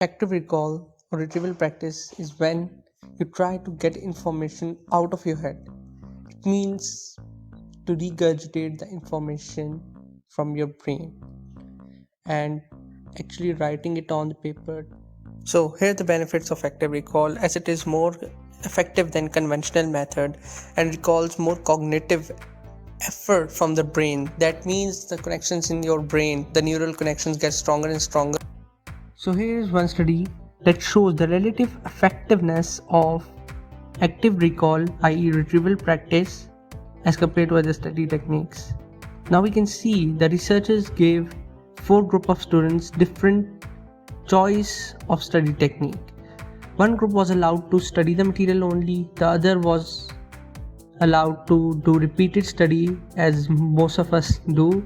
Active recall or retrieval practice is when you try to get information out of your head. It means to regurgitate the information from your brain and actually writing it on the paper. So here are the benefits of active recall, as it is more effective than conventional method and recalls more cognitive effort from the brain. That means the connections in your brain, the neural connections get stronger and stronger. So here is one study that shows the relative effectiveness of active recall, i.e. retrieval practice, as compared to other study techniques. Now we can see the researchers gave 4 groups of students different choice of study technique. One group was allowed to study the material only, the other was allowed to do repeated study as most of us do.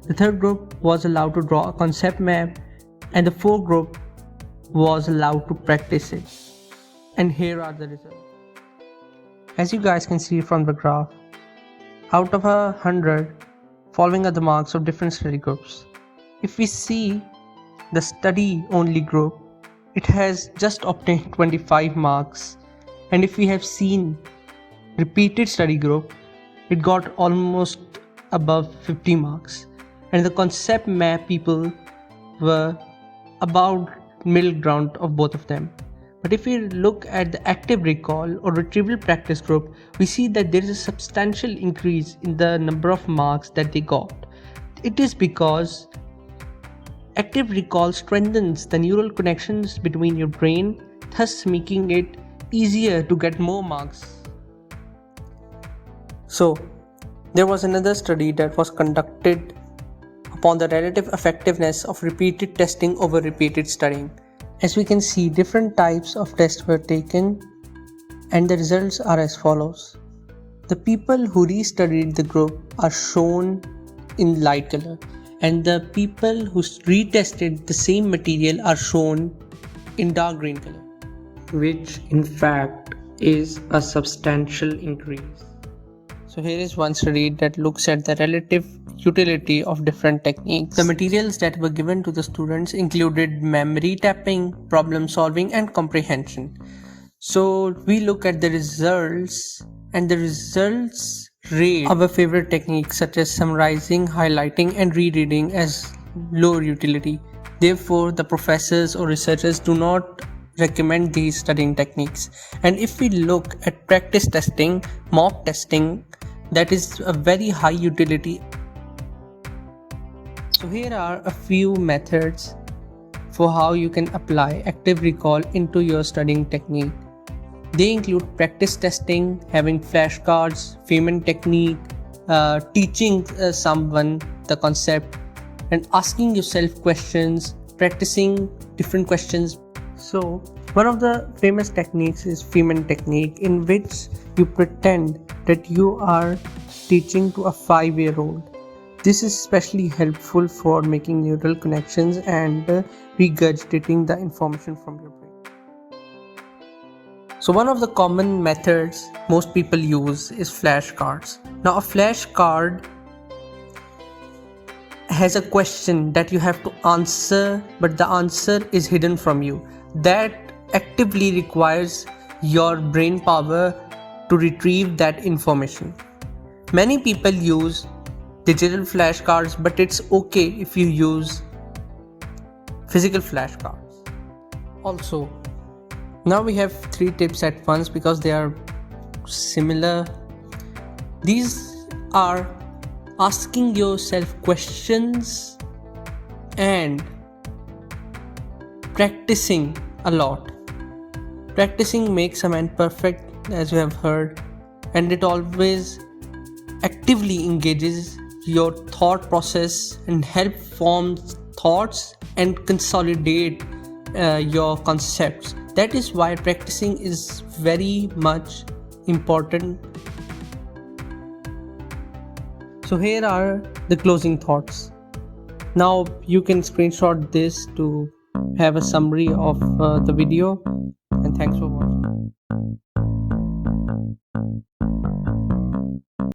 The third group was allowed to draw a concept map, and the fourth group was allowed to practice it. And here are the results. As you guys can see from the graph, out of 100, following are the marks of different study groups. If we see the study only group, it has just obtained 25 marks, and if we have seen repeated study group, it got almost above 50 marks, and the concept map people were about middle ground of both of them. But if we look at the active recall or retrieval practice group, we see that there is a substantial increase in the number of marks that they got. It is because active recall strengthens the neural connections between your brain, thus making it easier to get more marks. So, there was another study that was conducted upon the relative effectiveness of repeated testing over repeated studying. As we can see, different types of tests were taken, and the results are as follows. The people who restudied the group are shown in light color, and the people who retested the same material are shown in dark green color, which in fact is a substantial increase. So here is one study that looks at the relative utility of different techniques. The materials that were given to the students included memory tapping, problem solving, and comprehension. So we look at the results, and the results rate our favorite techniques such as summarizing, highlighting, and rereading as lower utility. Therefore, the professors or researchers do not recommend these studying techniques. And if we look at practice testing, mock testing, that is a very high utility. So here are a few methods for how you can apply active recall into your studying technique. They include practice testing, having flashcards, Feynman technique, teaching someone the concept, and asking yourself questions, practicing different questions. So one of the famous techniques is Feynman technique, in which you pretend that you are teaching to a 5-year-old. This is especially helpful for making neural connections and regurgitating the information from your brain. So one of the common methods most people use is flashcards. Now a flashcard has a question that you have to answer, but the answer is hidden from you. That actively requires your brain power to retrieve that information. Many people use digital flashcards, but it's okay if you use physical flashcards. Also, now we have 3 tips at once because they are similar. These are asking yourself questions and practicing a lot. Practicing makes a man perfect, as you have heard, and it always actively engages your thought process and help form thoughts and consolidate your concepts. That is why practicing is very much important. So here are the closing thoughts. Now you can screenshot this to have a summary of the video, and thanks for watching.